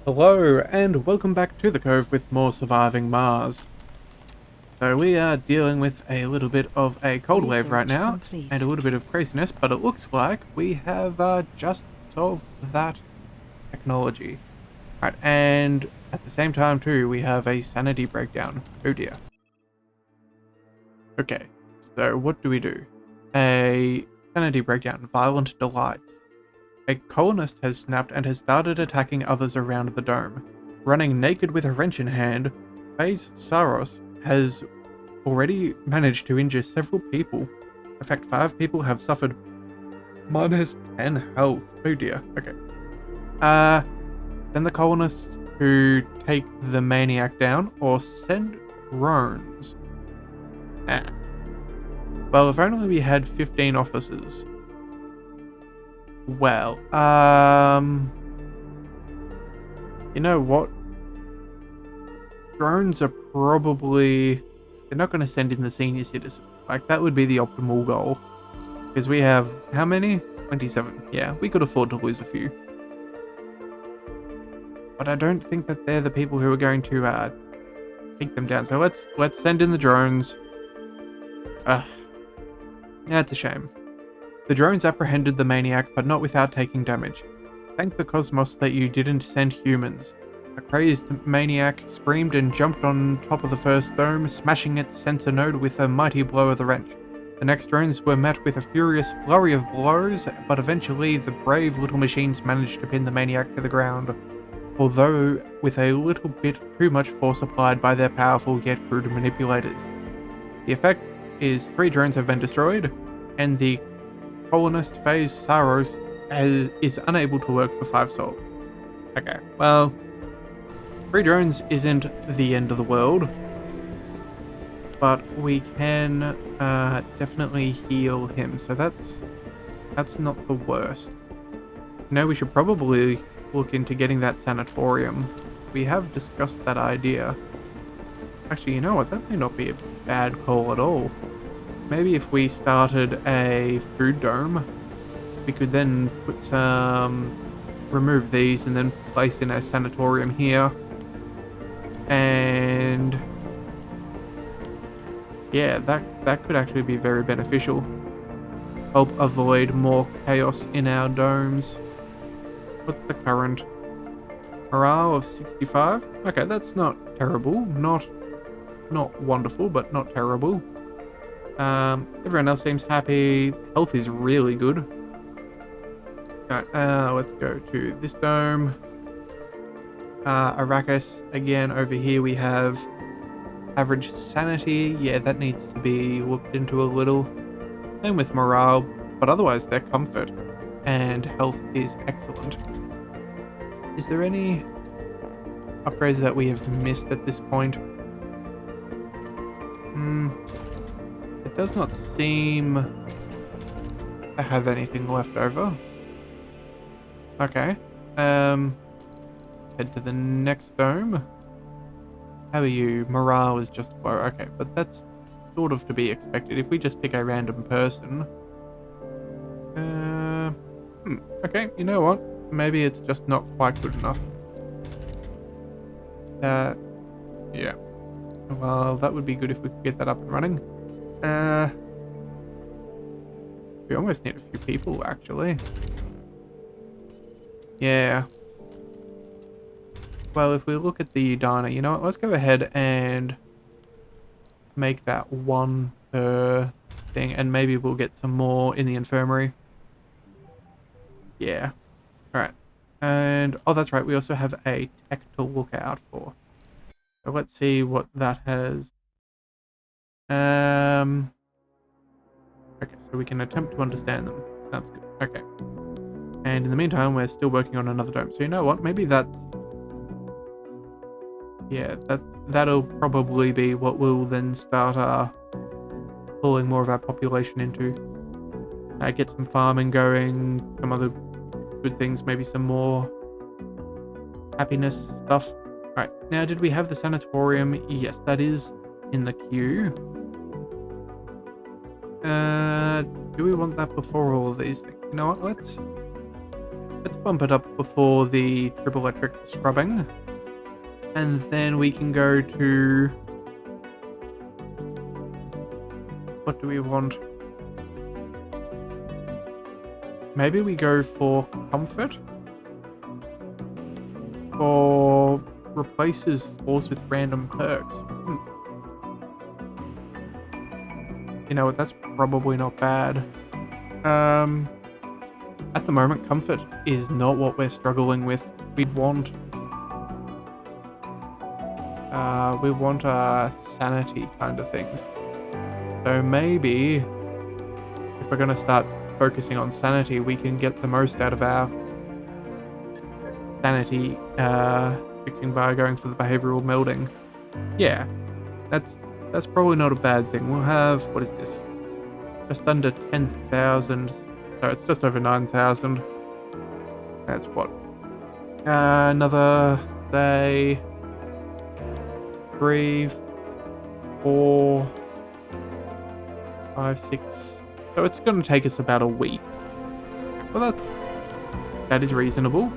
Hello, and welcome back to the Cove with more Surviving Mars. So we are dealing with a little bit of a cold wave right Research now, and a complete. little bit of craziness, but it looks like we have just solved that technology. Right, and at the same time too, we have a sanity breakdown. Oh dear. Okay, so what do we do? A sanity breakdown, violent delights. A colonist has snapped and has started attacking others around the dome. Running naked with a wrench in hand, Faze Saros has already managed to injure several people. In fact, 5 people have suffered minus 10 health. Oh dear. Okay. Uh, Send the colonists to take the maniac down or send drones. Ah. Well, if only we had 15 officers. Well, you know what? Drones are probably... They're not going to send in the senior citizens. Like, that would be the optimal goal. Because we have... How many? 27. Yeah, we could afford to lose a few. But I don't think that they're the people who are going to take them down. So let's send in the drones. That's a shame. The drones apprehended the maniac, but not without taking damage. Thank the cosmos that you didn't send humans. A crazed maniac screamed and jumped on top of the first dome, smashing its sensor node with a mighty blow of the wrench. The next drones were met with a furious flurry of blows, but eventually the brave little machines managed to pin the maniac to the ground, although with a little bit too much force applied by their powerful yet crude manipulators. The effect is 3 drones have been destroyed, and the colonist Phase Saros is unable to work for 5 souls. Okay, well, 3 drones isn't the end of the world, but we can definitely heal him, so that's not the worst. No, we should probably look into getting that sanatorium. We have discussed that idea. Actually, you know what? That may not be a bad call at all. Maybe if we started a food dome, we could then put some... remove these and then place in a sanatorium here. And... yeah, that could actually be very beneficial. Help avoid more chaos in our domes. What's the current morale of 65? Okay, that's not terrible. Not wonderful, but not terrible. Everyone else seems happy. Health is really good. Alright, let's go to this dome. Arrakis, again, over here we have average sanity. Yeah, that needs to be looked into a little. Same with morale, but otherwise their comfort and health is excellent. Is there any upgrades that we have missed at this point? It does not seem to have anything left over. Okay. Head to the next dome. How are you? Morale is just low. Okay, but that's sort of to be expected if we just pick a random person. Okay, you know what? Maybe it's just not quite good enough. Yeah. Well, that would be good if we could get that up and running. We almost need a few people, actually. Yeah. Well, if we look at the diner, you know what? Let's go ahead and make that one per thing, and maybe we'll get some more in the infirmary. Yeah. Alright. And, oh, that's right, we also have a tech to look out for. So let's see what that has. Okay, so we can attempt to understand them. Sounds good. Okay. And in the meantime, we're still working on another dome. So you know what? Maybe that's... yeah, that'll probably be what we'll then start pulling more of our population into. Get some farming going, some other good things, maybe some more happiness stuff. Alright, now did we have the sanatorium? Yes, that is in the queue. Do we want that before all of these things? You know what, let's bump it up before the triple electric scrubbing. And then we can go to... What do we want? Maybe we go for comfort? Or replaces force with random perks. You know what, that's probably not bad. At the moment, comfort is not what we're struggling with. We want sanity kind of things. So maybe if we're gonna start focusing on sanity, we can get the most out of our sanity fixing by going for the behavioral melding. Yeah, that's probably not a bad thing. We'll have, what is this? Just under 10,000. So it's just over 9,000. That's what? Another, say, 3, 4, 5, 6. So it's going to take us about a week. Well, that is reasonable.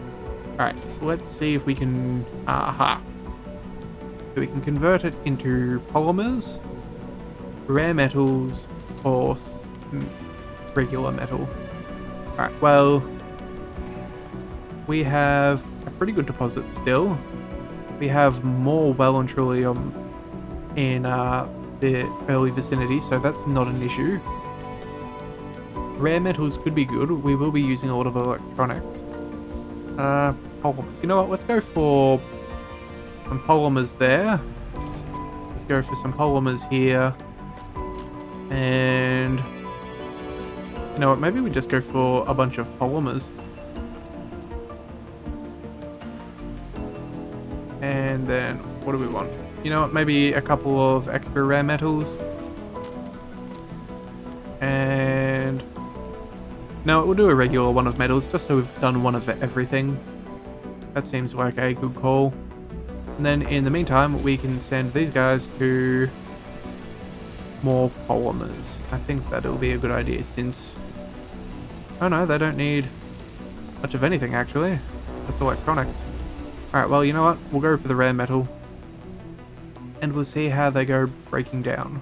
Alright, let's see if we can... Aha. So we can convert it into polymers, rare metals, or regular metal. Alright, well, we have a pretty good deposit still. We have more well and truly in the early vicinity, so that's not an issue. Rare metals could be good. We will be using a lot of electronics. Polymers. You know what? Let's go for some polymers there. Let's go for some polymers here. And you know what? Maybe we just go for a bunch of polymers. And then what do we want? You know what? Maybe a couple of extra rare metals. And no, we'll do a regular one of metals just so we've done one of everything. That seems like a good call. And then in the meantime, we can send these guys to more polymers. I think that'll be a good idea since... Oh no, they don't need much of anything actually. Just electronics. Alright, well, you know what? We'll go for the rare metal. And we'll see how they go breaking down.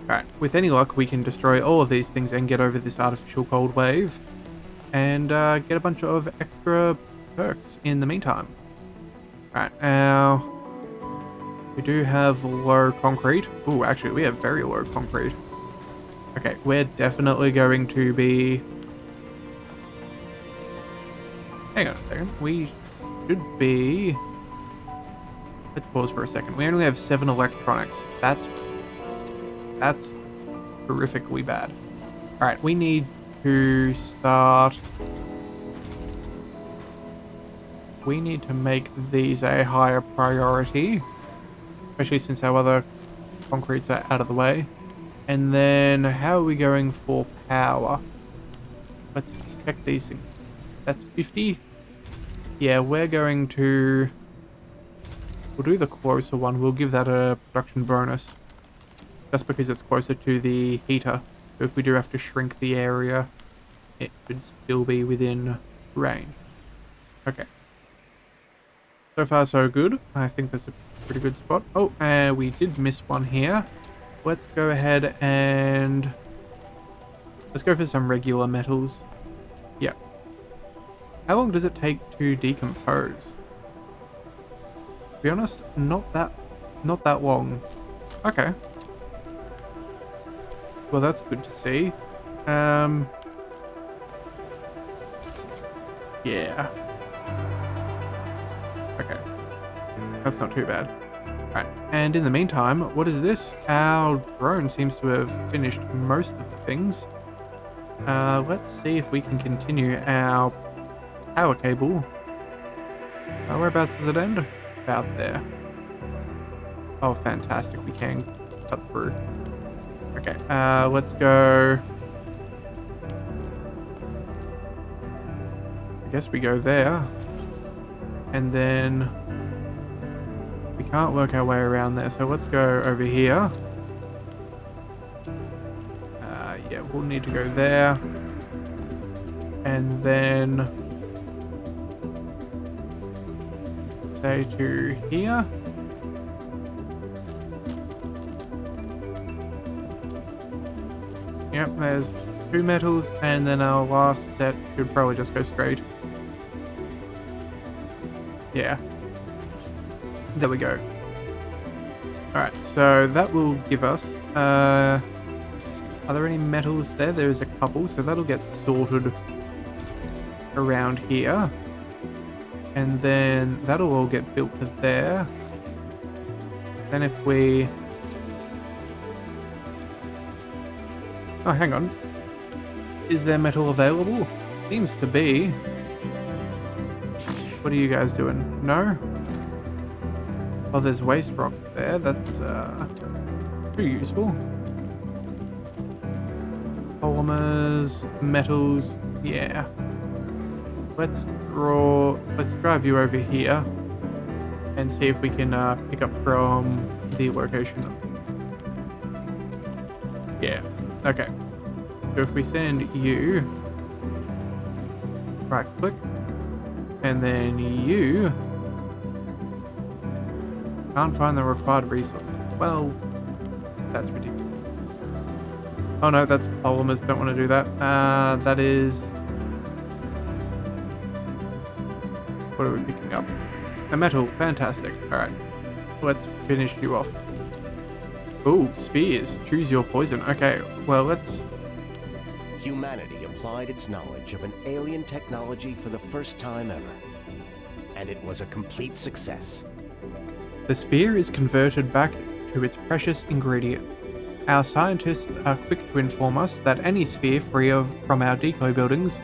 Alright, with any luck, we can destroy all of these things and get over this artificial cold wave. And get a bunch of extra perks in the meantime. Alright, now... We do have low concrete. Ooh, actually, we have very low concrete. Okay, we're definitely going to be... Hang on a second. We should be... Let's pause for a second. We only have 7 electronics. That's horrifically bad. Alright, we need to start... We need to make these a higher priority. Especially since our other concretes are out of the way. And then, how are we going for power? Let's check these things. That's 50. Yeah, we're going to... We'll do the closer one. We'll give that a production bonus. Just because it's closer to the heater. So if we do have to shrink the area, it should still be within range. Okay. So far so good. I think that's a pretty good spot. Oh, we did miss one here. Let's go ahead and... Let's go for some regular metals. Yeah. How long does it take to decompose? To be honest, not that long. Okay. Well, that's good to see. Yeah. Okay. That's not too bad. Alright, and in the meantime, what is this? Our drone seems to have finished most of the things. Let's see if we can continue our power cable. Whereabouts does it end? About there. Oh, fantastic. We can cut through. Okay, let's go... I guess we go there. And then... We can't work our way around there, so let's go over here. Yeah, we'll need to go there. And then say to here. Yep, there's 2 metals, and then our last set should probably just go straight. Yeah. There we go. Alright, so that will give us, are there any metals there? There's a couple, so that'll get sorted around here. And then that'll all get built to there. Then if we... Oh, hang on. Is there metal available? Seems to be. What are you guys doing? No? Oh, there's waste rocks there. That's pretty useful. Polymers, metals, yeah. Let's drive you over here and see if we can pick up from the location. Yeah, okay. So if we send you, right click, and then you can't find the required resource. Well, that's ridiculous. Oh no, that's polymers, don't want to do that. That is... What are we picking up? A metal, fantastic. Alright, let's finish you off. Ooh, spheres, choose your poison. Okay, well let's... Humanity applied its knowledge of an alien technology for the first time ever. And it was a complete success. The sphere is converted back to its precious ingredient. Our scientists are quick to inform us that any sphere free from our decoy buildings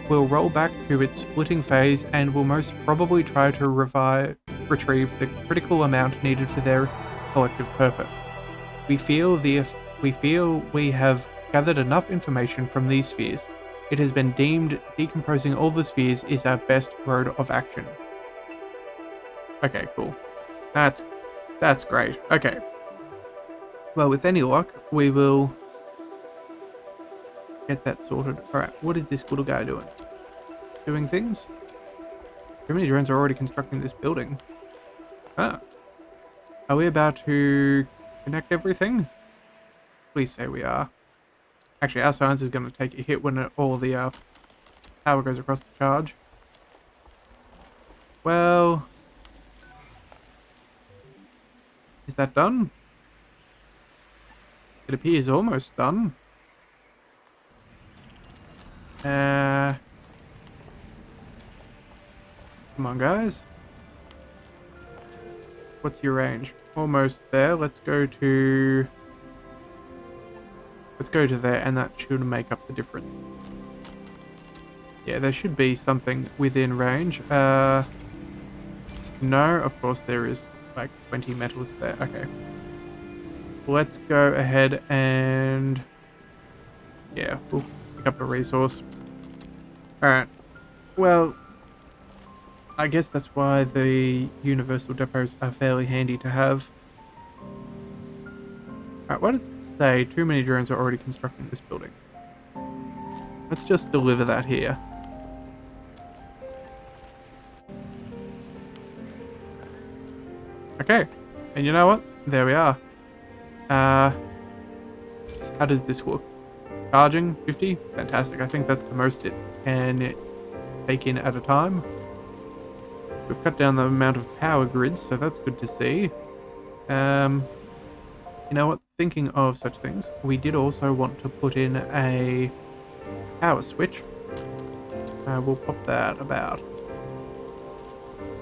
will roll back to its splitting phase and will most probably try to retrieve the critical amount needed for their collective purpose. We feel we have gathered enough information from these spheres. It has been deemed decomposing all the spheres is our best road of action. Okay, cool. That's great. Okay. Well, with any luck, we will get that sorted. Alright, what is this little guy doing? Doing things? Too many drones are already constructing this building. Ah. Are we about to connect everything? Please say we are. Actually, our science is going to take a hit when all the power goes across the charge. Well... Is that done? It appears almost done. Come on, guys. What's your range? Almost there. Let's go to there, and that should make up the difference. Yeah, there should be something within range. No, of course there is like 20 metals there. Okay. Let's go ahead and... Yeah, we'll pick up a resource. Alright. Well, I guess that's why the universal depots are fairly handy to have. Alright, what does it say? Too many drones are already constructing this building. Let's just deliver that here. Okay, and you know what? There we are. How does this look? Charging 50? Fantastic. I think that's the most it can take in at a time. We've cut down the amount of power grids, so that's good to see. You know what? Thinking of such things, we did also want to put in a power switch. We'll pop that about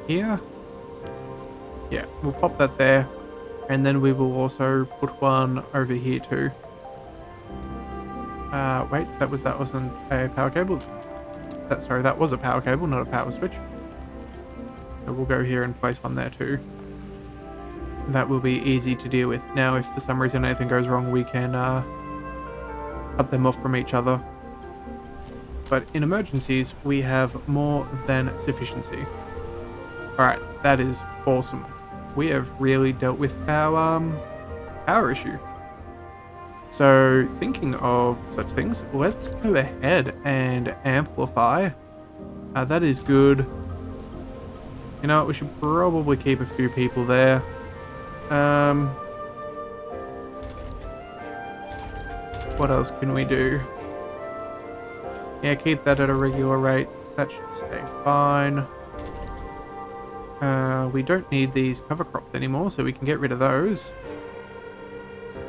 here. Yeah, we'll pop that there. And then we will also put one over here too. Wait, that wasn't a power cable. Sorry, that was a power cable, not a power switch. So we'll go here and place one there too. That will be easy to deal with. Now, if for some reason anything goes wrong, we can cut them off from each other. But in emergencies, we have more than sufficiency. Alright, that is awesome. We have really dealt with our power issue. So, thinking of such things, let's go ahead and amplify. That is good. You know what, we should probably keep a few people there. What else can we do? Yeah, keep that at a regular rate. That should stay fine. We don't need these cover crops anymore, so we can get rid of those.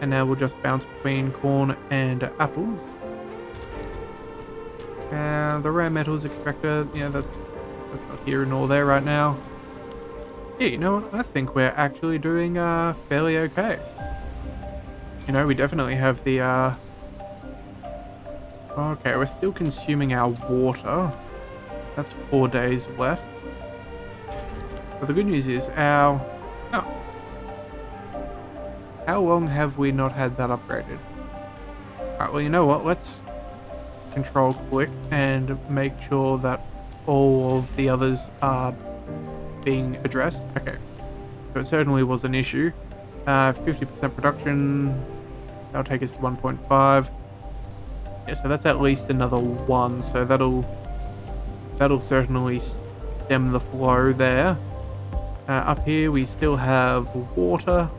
And now we'll just bounce between corn and apples. The rare metals extractor, yeah, that's not here nor there right now. Yeah, you know what? I think we're actually doing fairly okay. You know, we definitely have the okay, we're still consuming our water. That's 4 days left. But the good news is oh, how long have we not had that upgraded? Alright, well, you know what? Let's control click and make sure that all of the others are being addressed. Okay, so it certainly was an issue. 50% production, that'll take us to 1.5. Yeah, so that's at least another 1, so that'll certainly stem the flow there. Up here we still have water.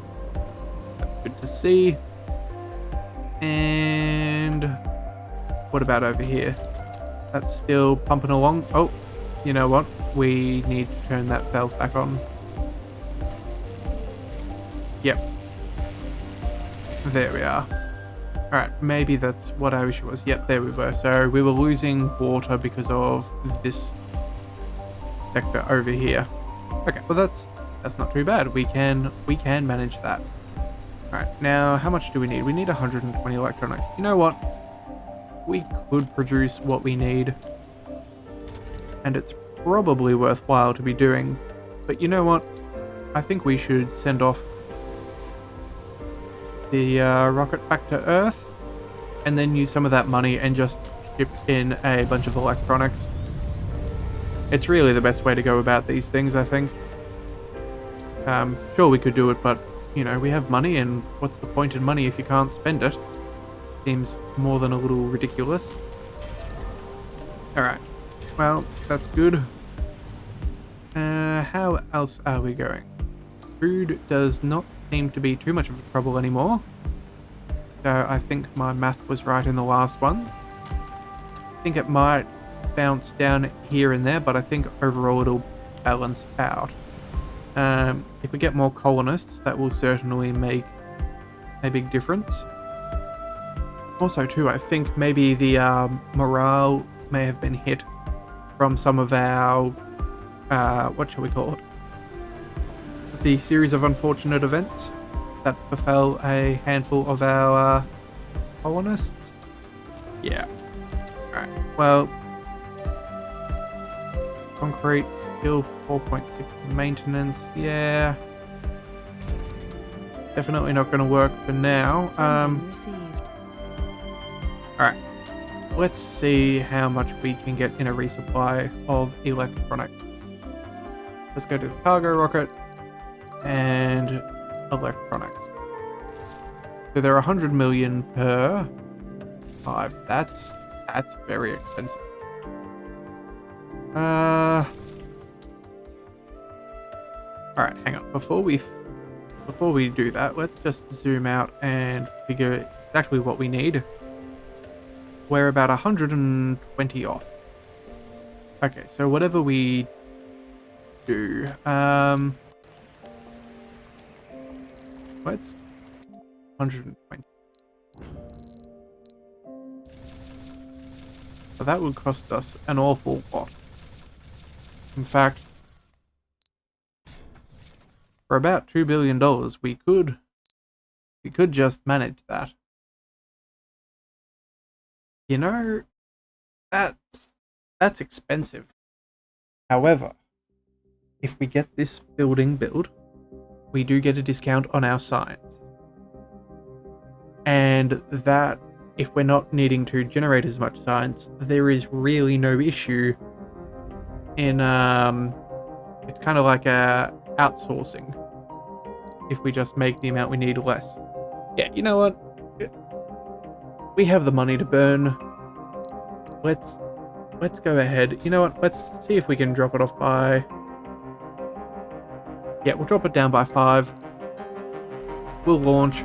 That's good to see. And what about over here? That's still pumping along. Oh, you know what? We need to turn that valve back on. Yep. There we are. Alright, maybe that's what our issue was. Yep, there we were. So we were losing water because of this sector over here. Okay, well that's not too bad. We can manage that. Alright, now how much do we need? We need 120 electronics. You know what? We could produce what we need. And it's probably worthwhile to be doing. But you know what? I think we should send off the rocket back to Earth and then use some of that money and just ship in a bunch of electronics. It's really the best way to go about these things, I think. Sure, we could do it, but, you know, we have money, and what's the point in money if you can't spend it? Seems more than a little ridiculous. Alright, well, that's good. How else are we going? Food does not seem to be too much of a trouble anymore. So I think my math was right in the last one. I think it might bounce down here and there, but I think overall it'll balance out. If we get more colonists, that will certainly make a big difference. Also too, I think maybe the morale may have been hit from some of our, what shall we call it? The series of unfortunate events that befell a handful of our colonists. Yeah. Alright, well, concrete still 4.6 maintenance. Yeah, definitely not going to work for now. Alright, let's see how much we can get in a resupply of electronics. Let's go to the cargo rocket and electronics. So they're 100 million per 5. That's very expensive. Alright, hang on. Before we do that, let's just zoom out and figure exactly what we need. We're about 120 off. Okay, so whatever we do, let's 120. So that would cost us an awful lot. In fact, for about $2 billion, we could just manage that. You know, that's expensive. However, if we get this building built, we do get a discount on our science. And that, if we're not needing to generate as much science, there is really no issue in, it's kind of like outsourcing. If we just make the amount we need less. Yeah, you know what? We have the money to burn. Let's go ahead. You know what? Let's see if we can drop it off by... Yeah, we'll drop it down by 5. We'll launch.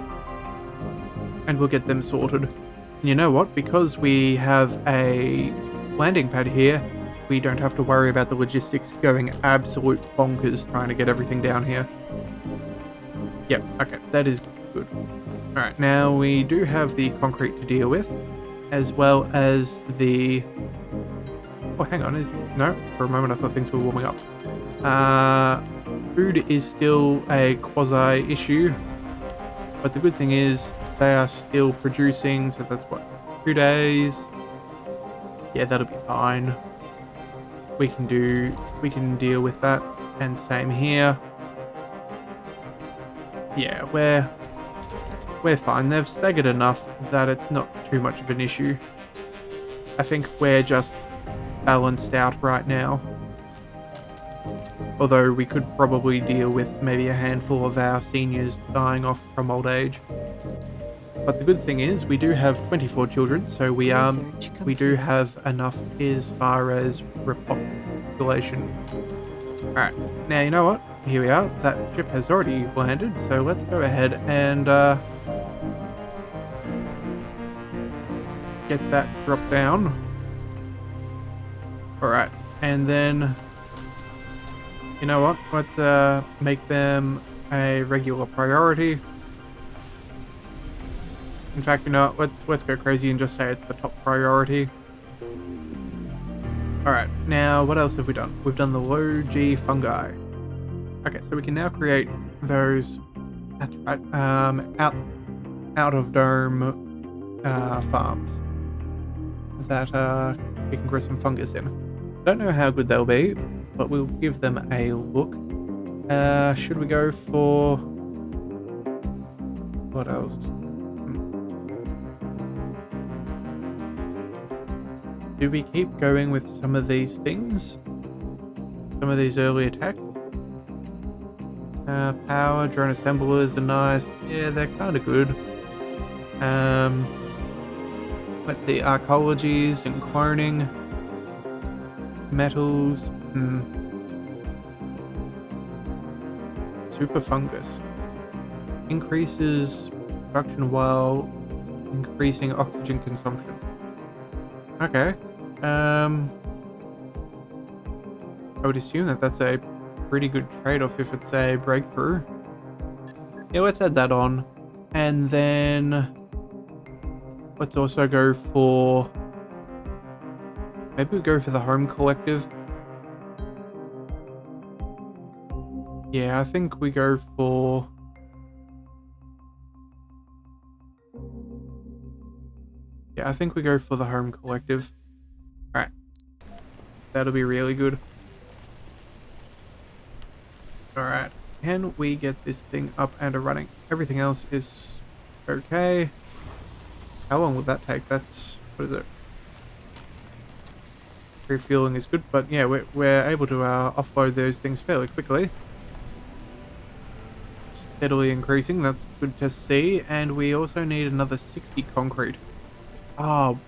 And we'll get them sorted. And you know what? Because we have a landing pad here, we don't have to worry about the logistics going absolute bonkers trying to get everything down here. Yep, okay, that is good. Alright, now we do have the concrete to deal with, as well as the... Oh, hang on, no, for a moment I thought things were warming up. Food is still a quasi-issue, but the good thing is they are still producing, so that's what, 2 days? Yeah, that'll be fine. We can deal with that, and same here. Yeah, we're fine. They've staggered enough that it's not too much of an issue. I think we're just balanced out right now. Although we could probably deal with maybe a handful of our seniors dying off from old age. But the good thing is we do have 24 children, so we do have enough as far as repopulation. Alright, now you know what? Here we are. That ship has already landed, so let's go ahead and get that dropped down. Alright, and then you know what? Let's make them a regular priority. In fact, you know what? Let's go crazy and just say it's the top priority. Alright, now what else have we done? We've done the low G fungi. Okay, so we can now create those, that's right, out of dome farms that we can grow some fungus in. Don't know how good they'll be, but we'll give them a look. Should we go for... what else? Do we keep going with some of these things? Some of these early attacks? Power, drone assemblers are nice. Yeah, they're kind of good. Let's see, arcologies and cloning. Metals. Super fungus. Increases production while increasing oxygen consumption. Okay. I would assume that that's a pretty good trade-off if it's a breakthrough. Yeah, let's add that on. And then let's also go for... maybe we go for the home collective. Yeah, I think we go for... yeah, I think we go for the home collective. Alright. That'll be really good. Alright. Can we get this thing up and running? Everything else is okay. How long will that take? That's... what is it? Refueling is good, but yeah, we're able to offload those things fairly quickly. Steadily increasing, that's good to see. And we also need another 60 concrete. Oh,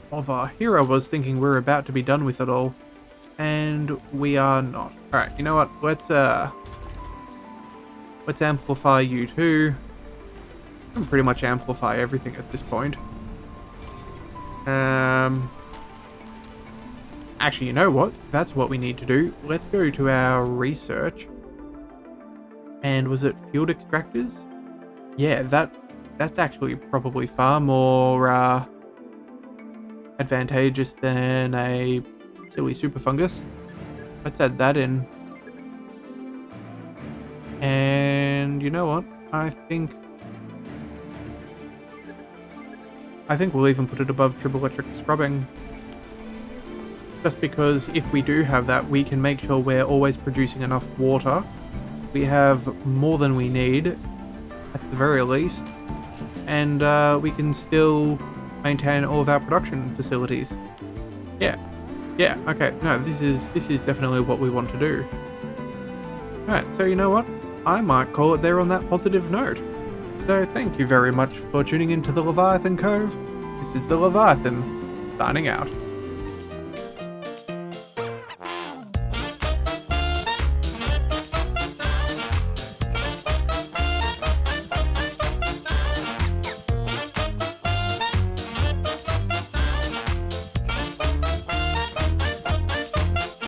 bother. Here I was thinking we're about to be done with it all. And we are not. Alright, you know what? Let's amplify you too. I can pretty much amplify everything at this point. Actually, you know what? That's what we need to do. Let's go to our research. And was it field extractors? Yeah, that's actually probably far more advantageous than a silly super fungus. Let's add that in. And you know what? I think we'll even put it above triboelectric scrubbing. Just because if we do have that, we can make sure we're always producing enough water. We have more than we need, at the very least. And we can still maintain all of our production facilities. Yeah, okay. No, this is definitely what we want to do. Alright, so you know what? I might call it there on that positive note. So thank you very much for tuning into the Leviathan Cove. This is the Leviathan, signing out.